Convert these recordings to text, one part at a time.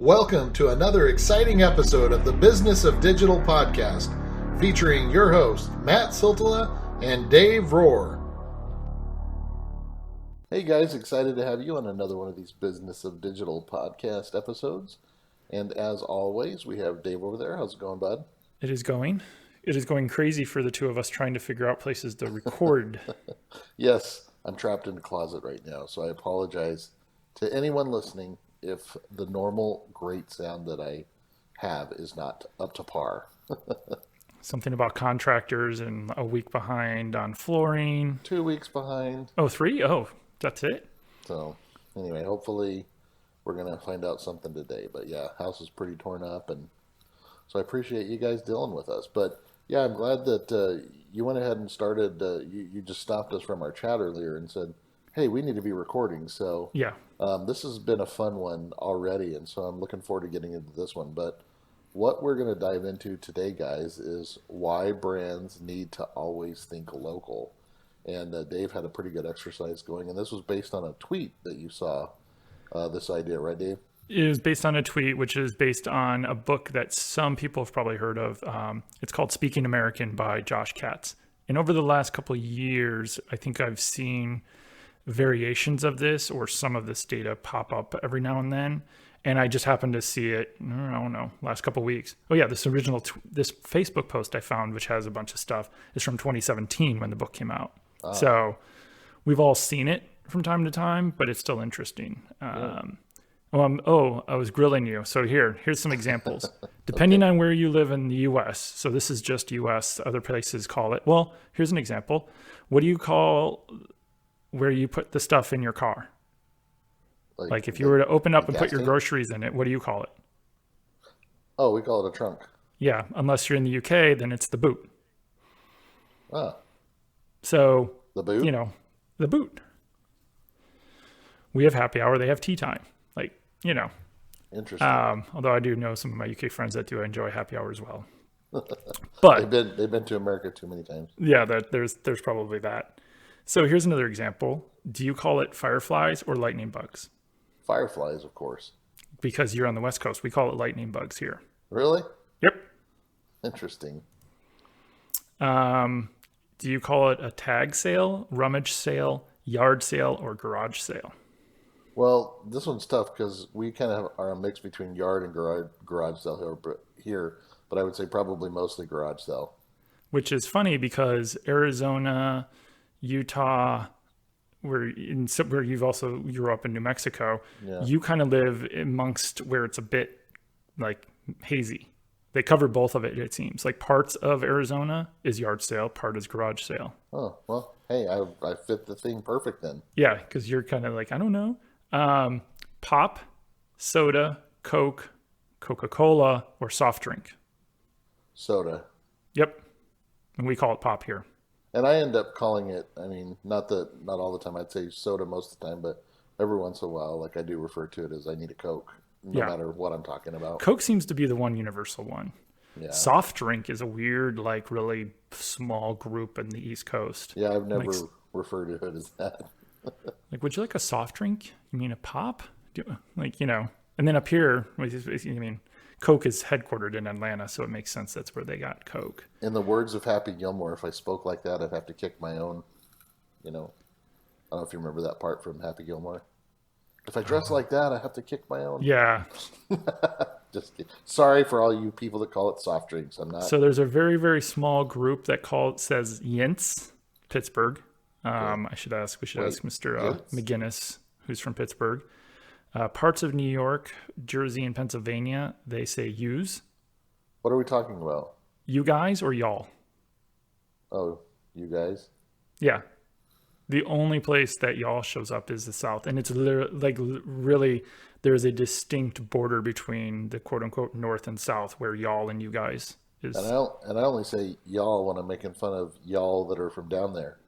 Welcome to another exciting episode of the Business of Digital podcast, featuring your hosts, Matt Siltala and Dave Rohr. Hey guys, excited to have you on another one of these Business of Digital podcast episodes. And as always, we have Dave over there. How's it going, bud? It is going crazy for the two of us trying to figure out places to record. Yes, I'm trapped in the closet right now, so I apologize to anyone listening if the normal great sound that I have is not up to par. Something about contractors and a week behind on flooring. 2 weeks behind. Oh, 3? Oh, that's it? So anyway, hopefully we're going to find out something today. But yeah, house is pretty torn up, and so I appreciate you guys dealing with us. But yeah, I'm glad that you went ahead and started, you just stopped us from our chat earlier and said, hey, we need to be recording. So yeah, this has been a fun one already, and so I'm looking forward to getting into this one. But what we're going to dive into today, guys, is why brands need to always think local. And Dave had a pretty good exercise going, and this was based on a tweet that you saw, this idea, right, Dave? It was based on a tweet, which is based on a book that some people have probably heard of. It's called Speaking American by Josh Katz. And over the last couple of years, I think I've seen variations of this or some of this data pop up every now and then. And I just happened to see it, I don't know, last couple of weeks. Oh yeah, this this Facebook post I found, which has a bunch of stuff, is from 2017 when the book came out. So we've all seen it from time to time, but it's still interesting. Yeah. I was grilling you. So here's some examples. Depending on where you live in the U.S., so this is just U.S., other places call it. Well, here's an example. What do you call where you put the stuff in your car? Like if you were to open up and put your groceries in it, what do you call it? Oh, we call it a trunk. Yeah, unless you're in the UK, then it's the boot. Ah. So, the boot? The boot. We have happy hour, they have tea time. Interesting. Although I do know some of my UK friends that do enjoy happy hour as well. But they've been to America too many times. Yeah, there's probably that. So here's another example. Do you call it fireflies or lightning bugs? Fireflies, of course. Because you're on the West Coast. We call it lightning bugs here. Really? Yep. Interesting. Do you call it a tag sale, rummage sale, yard sale, or garage sale? Well, this one's tough because we kind of are a mix between yard and garage sale here, but I would say probably mostly garage sale. Which is funny because Arizona, Utah, where you've also grew up in New Mexico, yeah. You kind of live amongst where it's a bit like hazy. They cover both of it, it seems. Like parts of Arizona is yard sale, part is garage sale. Oh, well, hey, I fit the thing perfect then. Yeah, because you're kind of like, I don't know. Pop, soda, Coke, Coca-Cola, or soft drink? Soda. Yep. And we call it pop here. And I end up calling it, not all the time, I'd say soda most of the time, but every once in a while, like I do refer to it as I need a Coke, no matter what I'm talking about. Coke seems to be the one universal one. Yeah. Soft drink is a weird, like really small group in the East Coast. Yeah, I've never referred to it as that. Like, would you like a soft drink? You mean a pop? And then up here, Coke is headquartered in Atlanta, so it makes sense that's where they got Coke. In the words of Happy Gilmore, if I spoke like that, I'd have to kick my own, I don't know if you remember that part from Happy Gilmore. If I dress like that, I have to kick my own. Yeah. Just kidding. Sorry for all you people that call it soft drinks. I'm not. So there's a very, very small group that says Yints, Pittsburgh. We should ask Mr. McGinnis, who's from Pittsburgh. Parts of New York, Jersey, and Pennsylvania, they say yous. What are we talking about? You guys or y'all? Oh, you guys? Yeah. The only place that y'all shows up is the South. And it's really, there's a distinct border between the quote unquote North and South where y'all and you guys is. And I only say y'all when I'm making fun of y'all that are from down there.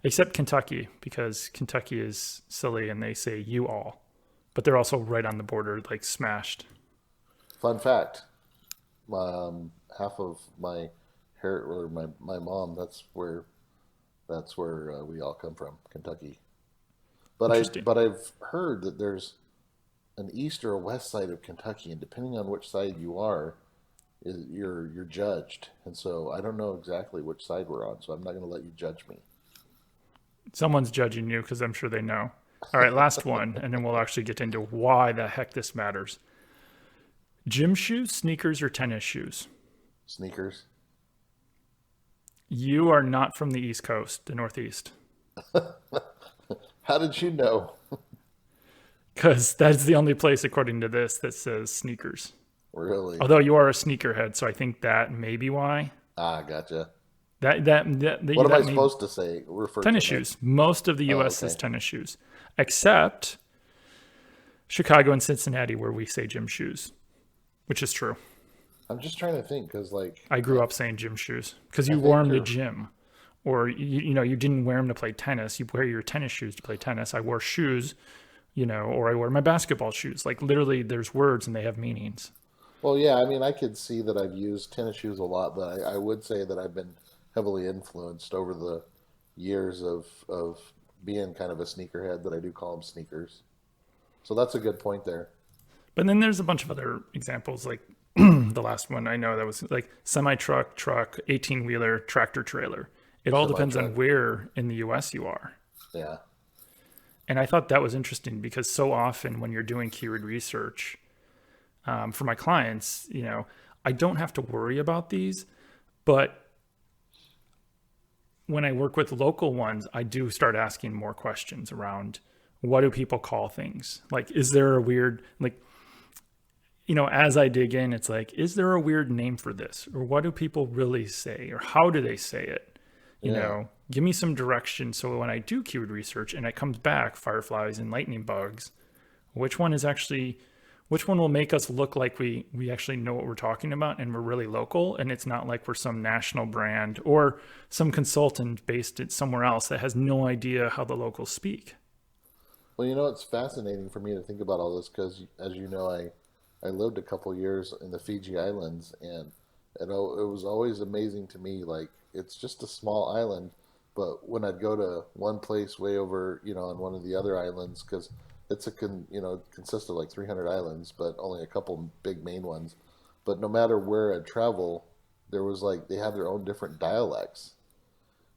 Except Kentucky, because Kentucky is silly and they say you all. But they're also right on the border, like smashed. Fun fact. Half of my my mom, that's where we all come from, Kentucky. But I've heard that there's an east or a west side of Kentucky, and depending on which side you are, you're judged. And so I don't know exactly which side we're on, so I'm not going to let you judge me. Someone's judging you because I'm sure they know. All right, last one, and then we'll actually get into why the heck this matters. Gym shoes, sneakers, or tennis shoes? Sneakers. You are not from the East Coast, the Northeast, How did you know? because that's the only place, according to this, that says sneakers. Really? Although you are a sneakerhead, so I think that may be why. Ah, gotcha. What am I That may supposed to say? Refer to tennis them as? shoes. Most of the Oh, U.S. is okay. tennis shoes, except Chicago and Cincinnati, where we say gym shoes, which is true. I'm just trying to think because, like, I grew up saying gym shoes because I you wore think them to you're. gym, or you didn't wear them to play tennis. You wear your tennis shoes to play tennis. I wore shoes, or I wear my basketball shoes. Like literally, there's words and they have meanings. Well, yeah. I mean, I could see that I've used tennis shoes a lot, but I would say that I've been heavily influenced over the years of being kind of a sneakerhead that I do call them sneakers. So that's a good point there. But then there's a bunch of other examples, like the last one I know that was like semi truck, 18 wheeler, tractor trailer. It all Semi depends truck. on where in the US you are. Yeah. And I thought that was interesting because so often when you're doing keyword research for my clients, I don't have to worry about these. But when I work with local ones, I do start asking more questions around what do people call things? Like, is there a weird, like, as I dig in, it's like, is there a weird name for this? Or what do people really say? Or how do they say it? Yeah. Give me some direction. So when I do keyword research and it comes back fireflies and lightning bugs, which one is actually, which one will make us look like we actually know what we're talking about and we're really local and it's not like we're some national brand or some consultant based it somewhere else that has no idea how the locals speak. Well, it's fascinating for me to think about all this because, as you know, I lived a couple years in the Fiji Islands, and it was always amazing to me. Like, it's just a small island, but when I'd go to one place way over, on one of the other islands, because it consists of like 300 islands, but only a couple big main ones. But no matter where I'd travel, there was like they have their own different dialects,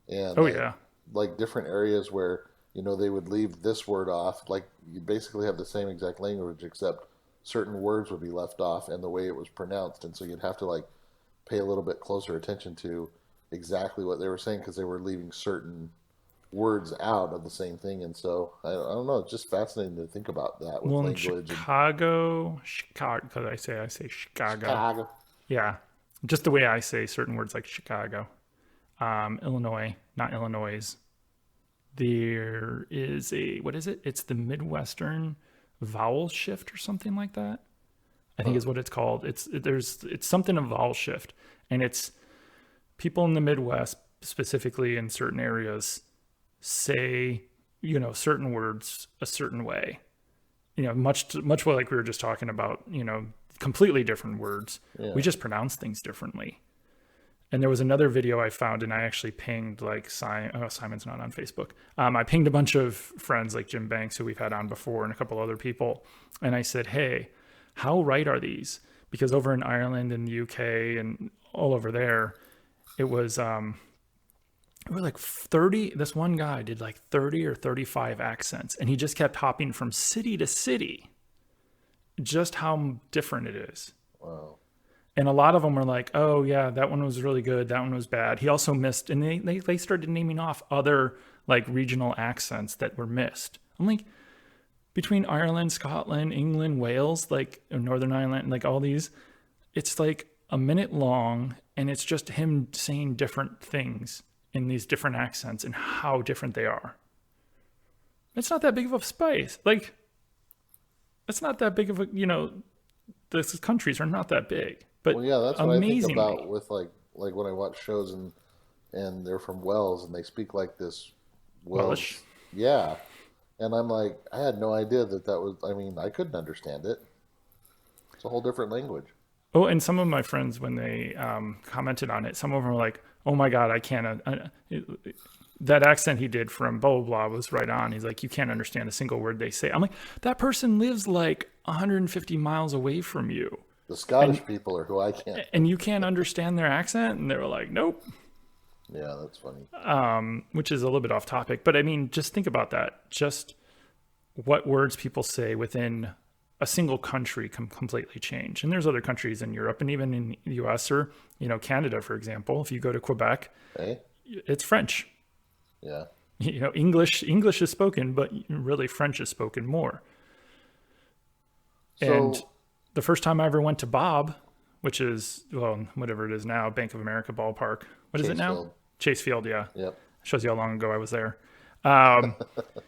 and Oh yeah. like different areas where they would leave this word off. Like you basically have the same exact language, except certain words would be left off and the way it was pronounced, and so you'd have to like pay a little bit closer attention to exactly what they were saying because they were leaving certain words out of the same thing. And so I don't know, it's just fascinating to think about that with Well, in language and Chicago, because I say Chicago. Chicago. Yeah, just the way I say certain words like Chicago. Illinois, not Illinois. There is what is it? It's the Midwestern vowel shift or something like that. I think Huh. is what it's called. It's something of vowel shift, and it's people in the Midwest, specifically in certain areas, say certain words a certain way. Much like we were just talking about. Completely different words. We Yeah. just pronounce things differently. And there was another video I found, and I actually pinged like Simon's not on Facebook. I pinged a bunch of friends like Jim Banks, who we've had on before, and a couple other people. And I said, hey, how right are these? Because over in Ireland and the UK and all over there, it was like 30. This one guy did like 30 or 35 accents, and he just kept hopping from city to city, just how different it is. Wow. And a lot of them were like, oh, yeah, that one was really good. That one was bad. He also missed, and they started naming off other like regional accents that were missed. I'm like, between Ireland, Scotland, England, Wales, like Northern Ireland, like all these, it's like a minute long, and it's just him saying different things in these different accents and how different they are. It's not that big of a space. Like, it's not that big of the countries are not that big, Well, but yeah, that's what I think about amazingly, with like when I watch shows and they're from Wales and they speak like this Welsh. Welsh. Yeah. And I'm like, I had no idea that was, I mean, I couldn't understand it. It's a whole different language. Oh, and some of my friends, when they commented on it, some of them were like, "Oh my God, I can't." That accent he did from blah blah blah was right on. He's like, "You can't understand a single word they say." I'm like, that person lives like 150 miles away from you, The Scottish and people are who I can't. and you can't understand their accent, and they were like, nope. Yeah, that's funny. Which is a little bit off topic, but I mean, just think about that. Just what words people say within a single country can completely change. And there's other countries in Europe and even in the US or, Canada, for example. If you go to Quebec, Hey? it's French. Yeah. English is spoken, but really French is spoken more. And So, the first time I ever went to Bob, which is, well, whatever it is now, Bank of America ballpark. What is it now? Chasefield. Chase Field, yeah. Yep. Shows you how long ago I was there. Oh,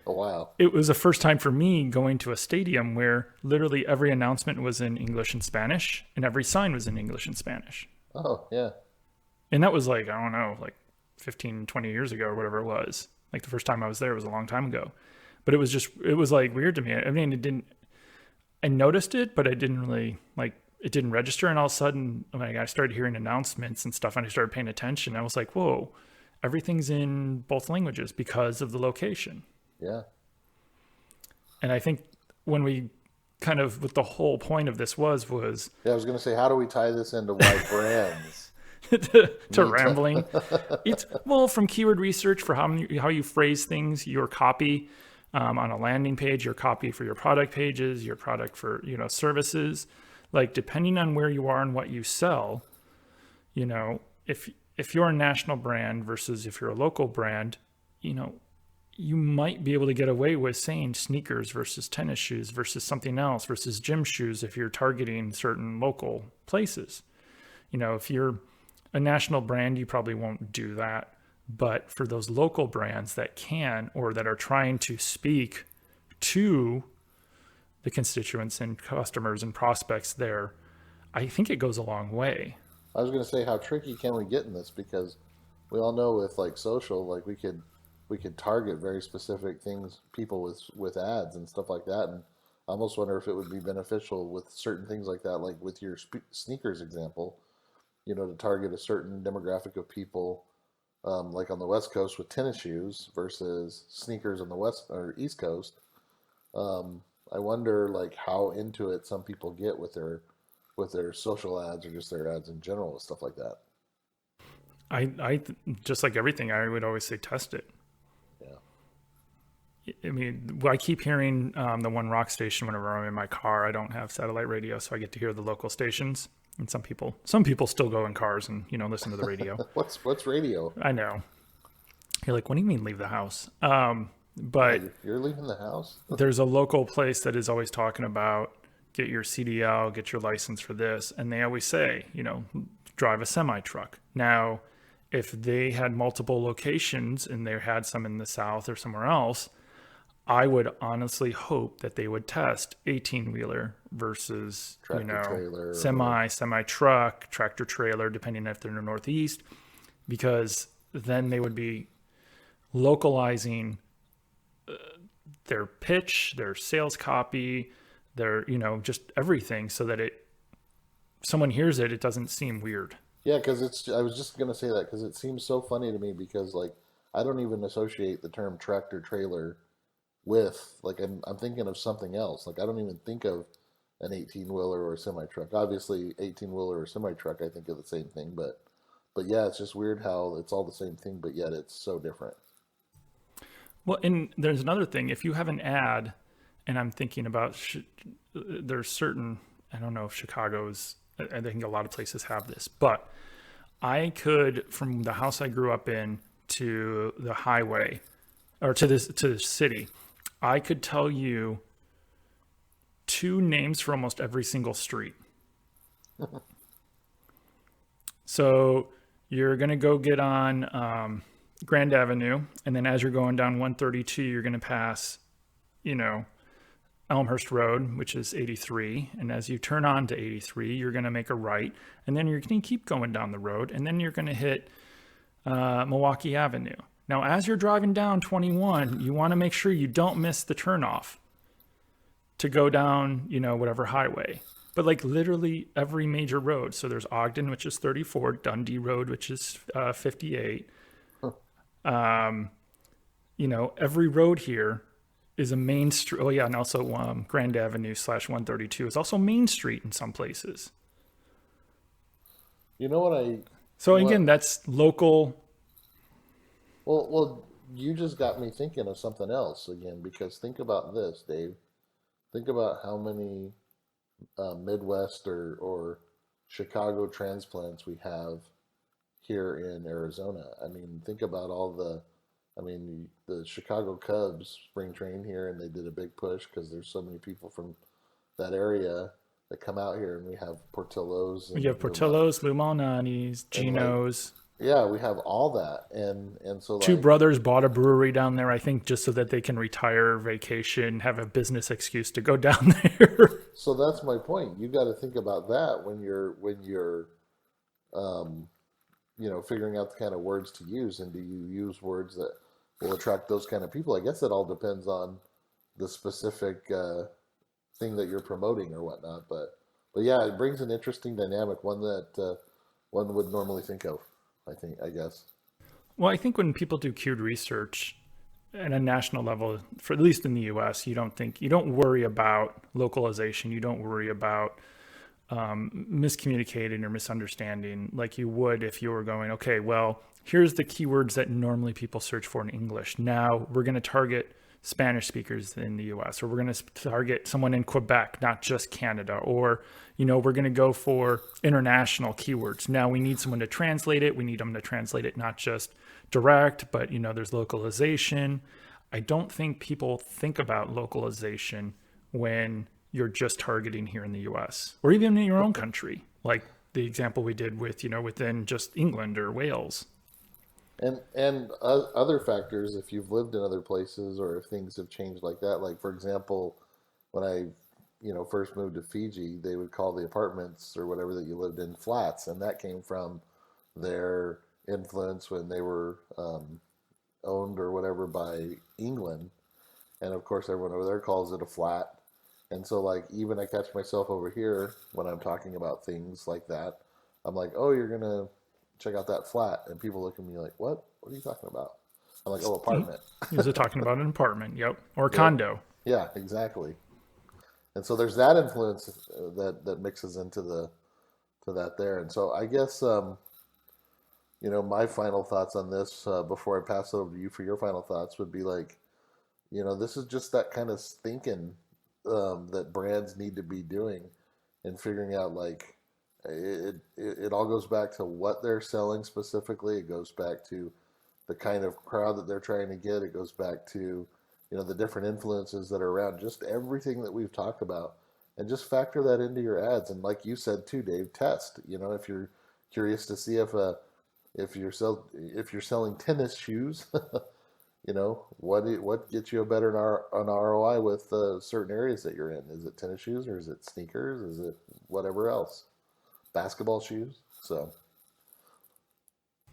wow. It was the first time for me going to a stadium where literally every announcement was in English and Spanish and every sign was in English and Spanish. Oh, yeah. And that was like, I don't know, like 15, 20 years ago or whatever it was. Like the first time I was there was a long time ago. But it was like weird to me. I mean, I noticed it, but I didn't really it didn't register. And all of a sudden, like, I started hearing announcements and stuff and I started paying attention. I was like, whoa, everything's in both languages because of the location. Yeah. And I think when we kind of, what the whole point of this was Yeah, I was going to say, how do we tie this into why brands to rambling. It's, well, from keyword research for how you phrase things, your copy on a landing page, your copy for your product pages, your product for, services, like depending on where you are and what you sell, if you're a national brand versus if you're a local brand, you might be able to get away with saying sneakers versus tennis shoes versus something else versus gym shoes if you're targeting certain local places. If you're a national brand, you probably won't do that. But for those local brands that can or that are trying to speak to the constituents and customers and prospects there, I think it goes a long way. I was going to say, how tricky can we get in this? Because we all know with like social, like we could target very specific things, people with ads and stuff like that. And I almost wonder if it would be beneficial with certain things like that, like with your sneakers example, to target a certain demographic of people, like on the West Coast with tennis shoes versus sneakers on the West or East Coast. I wonder like how into it some people get with their social ads or just their ads in general and stuff like that. I just like everything, I would always say test it. Yeah. I mean, I keep hearing the one rock station whenever I'm in my car. I don't have satellite radio, so I get to hear the local stations. And some people still go in cars and listen to the radio. What's radio? I know. You're like, what do you mean leave the house? But You're leaving the house? there's a local place that is always talking about get your CDL, get your license for this, and they always say, drive a semi truck. Now, if they had multiple locations and they had some in the South or somewhere else, I would honestly hope that they would test 18-wheeler versus, Tractor trailer, semi truck, tractor trailer, depending if they're in the Northeast, because then they would be localizing their pitch, their sales copy, their, just everything so that someone hears it, it doesn't seem weird. Yeah, because I was just gonna say that because it seems so funny to me because like I don't even associate the term tractor trailer with like I'm thinking of something else. Like I don't even think of an 18-wheeler or a semi truck. Obviously, 18-wheeler or semi truck, I think of the same thing, but yeah, it's just weird how it's all the same thing, but yet it's so different. Well, and there's another thing. If you have an ad, and I'm thinking about, there's certain, I don't know if Chicago's, I think a lot of places have this, but I could, from the house I grew up in to the highway, or to the city, I could tell you 2 names for almost every single street. So you're going to go get on Grand Avenue, and then as you're going down 132, you're going to pass, Elmhurst Road, which is 83. And as you turn on to 83, you're going to make a right, and then you're going to keep going down the road, and then you're going to hit Milwaukee Avenue. Now, as you're driving down 21, you want to make sure you don't miss the turnoff to go down, whatever highway. But like literally every major road. So there's Ogden, which is 34, Dundee Road, which is 58. Every road here is a main street. Oh yeah, and also Grand Avenue slash 132 is also Main Street in some places. You know what I So again, what that's local. well, you just got me thinking of something else again because think about this, Dave. Think about how many Midwest or Chicago transplants we have here in Arizona. I mean, think about all the, I mean, the Chicago Cubs spring train here, and they did a big push because there's so many people from that area that come out here, and we have Portillo's You and have Portillo's, Lou Malnati's, and like, Geno's. yeah, we have all that, and so Two like, brothers bought a brewery down there, I think, just so that they can retire, vacation, have a business excuse to go down there. so that's my point. You got to think about that when you're um, figuring out the kind of words to use, and do you use words that will attract those kind of people? I guess it all depends on the specific thing that you're promoting or whatnot. But yeah, it brings an interesting dynamic, one that one would normally think of. I guess. Well, I think when people do queued research at a national level, for at least in the US, you don't worry about localization. You don't worry about miscommunicating or misunderstanding like you would if you were going, okay, well, here's the keywords that normally people search for in English. Now we're going to target Spanish speakers in the US, or we're going to target someone in Quebec, not just Canada, or, we're going to go for international keywords. Now we need someone to translate it. We need them to translate it not just direct, but, there's localization. I don't think people think about localization when you're just targeting here in the US or even in your own country, like the example we did with, within just England or Wales. And other factors, if you've lived in other places or if things have changed like that. Like for example, when I first moved to Fiji, they would call the apartments or whatever that you lived in flats, and that came from their influence when they were owned or whatever by England. And of course, everyone over there calls it a flat. And so, like, even I catch myself over here when I'm talking about things like that. I'm like, oh, you're gonna check out that flat, and people look at me like, what? What are you talking about? I'm like, oh, apartment. Is it talking about an apartment? Yep. Or a Yep. condo. Yeah, exactly. And so there's that influence that mixes into the to that there. And so I guess my final thoughts on this before I pass it over to you for your final thoughts would be like, this is just that kind of thinking that brands need to be doing and figuring out like it all goes back to what they're selling specifically. It goes back to the kind of crowd that they're trying to get. It goes back to the different influences that are around, just everything that we've talked about, and just factor that into your ads. And like you said too, Dave, test. If you're curious to see if you're selling tennis shoes, what gets you a better an ROI with certain areas that you're in? Is it tennis shoes or is it sneakers? Is it whatever else? Basketball shoes. So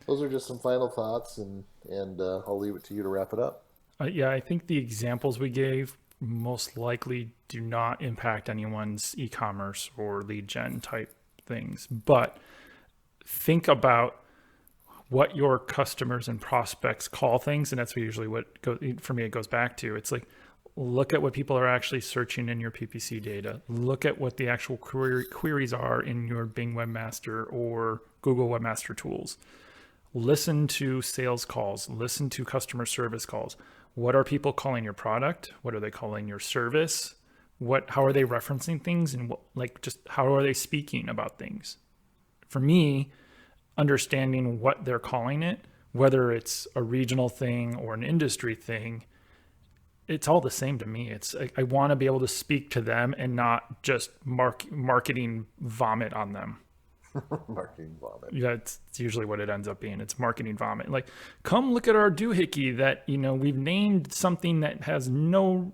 those are just some final thoughts, and I'll leave it to you to wrap it up. Yeah, I think the examples we gave most likely do not impact anyone's e-commerce or lead gen type things. But think about what your customers and prospects call things, and that's usually for me it goes back to. It's like, look at what people are actually searching in your PPC data. Look at what the actual queries are in your Bing Webmaster or Google Webmaster tools. Listen to sales calls. Listen to customer service calls. What are people calling your product? What are they calling your service? How are they referencing things, and just how are they speaking about things? For me, understanding what they're calling it, whether it's a regional thing or an industry thing, it's all the same to me. I want to be able to speak to them and not just marketing vomit on them. Marketing vomit. Yeah, it's usually what it ends up being. It's marketing vomit. Like, come look at our doohickey that, we've named something that has no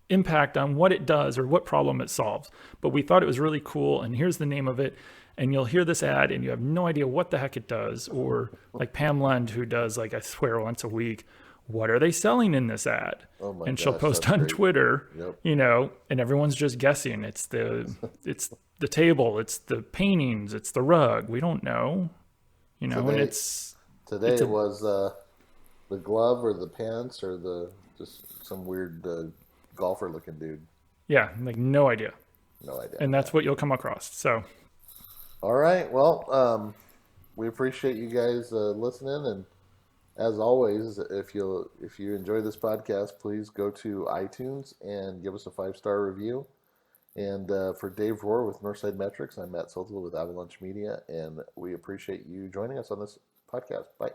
impact on what it does or what problem it solves, but we thought it was really cool, and here's the name of it. And you'll hear this ad and you have no idea what the heck it does. Or like Pam Lund, who does, like, I swear, once a week, what are they selling in this ad? Oh my And she'll gosh, post that's on great. Twitter, Yep. and everyone's just guessing. It's the table, it's the paintings, it's the rug. We don't know, and Today, it's today it a was the glove or the pants or the Just some weird golfer looking dude. Yeah, like no idea. No idea. And Yeah. that's what you'll come across. So, All right. Well, we appreciate you guys listening, and as always, if you enjoy this podcast, please go to iTunes and give us a 5-star review. And for Dave Rohr with Northside Metrics, I'm Matt Sothel with Avalanche Media, and we appreciate you joining us on this podcast. Bye.